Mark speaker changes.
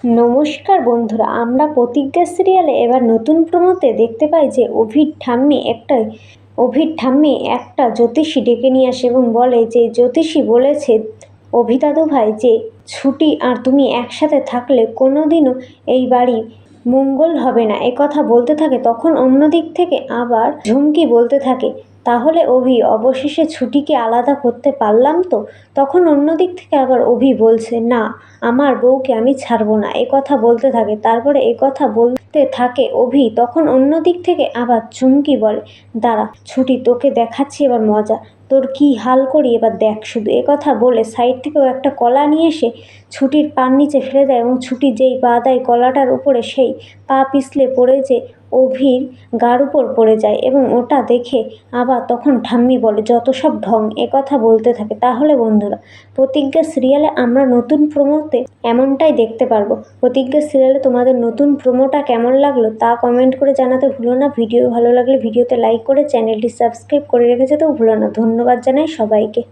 Speaker 1: নমস্কার বন্ধুরা, আমরা প্রতিজ্ঞা সিরিয়ালে এবার নতুন প্রোমোতে দেখতে পাই যে অভির ঠাম্মি একটা জ্যোতিষী ডেকে নিয়ে আসে এবং বলে যে জ্যোতিষী বলেছে অভি দাদু ভাই যে ছুটি আর তুমি একসাথে থাকলে কোনোদিনও এই বাড়ি মঙ্গল হবে না। কথা বলতে থাকে, তখন অন্যদিক থেকে আবার ঝুমকি বলতে থাকে, তাহলে অভি অবশেষে ছুটিকে আলাদা করতে পারলাম তো। তখন অন্যদিক থেকে আবার অভি বলছে, না, আমার বউকে আমি ছাড়বো না। কথা বলতে থাকে, তারপরে কথা বলতে থাকে অভি। তখন অন্য দিক থেকে আবার ঝুমকি বলে, দাঁড়া ছুটি, তোকে দেখাচ্ছি এবার মজা, তোর কি হাল করি এবার দেখ শুধু। কথা বলে সাইড থেকেও একটা কলা নিয়ে এসে ছুটির পার নিচে ফেলে দেয় এবং ছুটি যেই পা দেয় কলাটার উপরে, সেই পা পিছলে পড়ে যে অভির গার উপর পড়ে যায় এবং ওটা দেখে আবার তখন ঠাম্মি বলে, যত সব ঢং। কথা বলতে থাকে। তাহলে বন্ধুরা, প্রতিজ্ঞা সিরিয়ালে আমরা নতুন প্রোমোতে এমনটাই দেখতে পারবো। প্রতিজ্ঞা সিরিয়ালে তোমাদের নতুন প্রোমোটা কেমন লাগলো তা কমেন্ট করে জানাতে ভুলো না। ভিডিও ভালো লাগলে ভিডিওতে লাইক করে চ্যানেলটি সাবস্ক্রাইব করে রেখে যেতেও ভুলো না। ধন্যবাদ জানাই সবাইকে।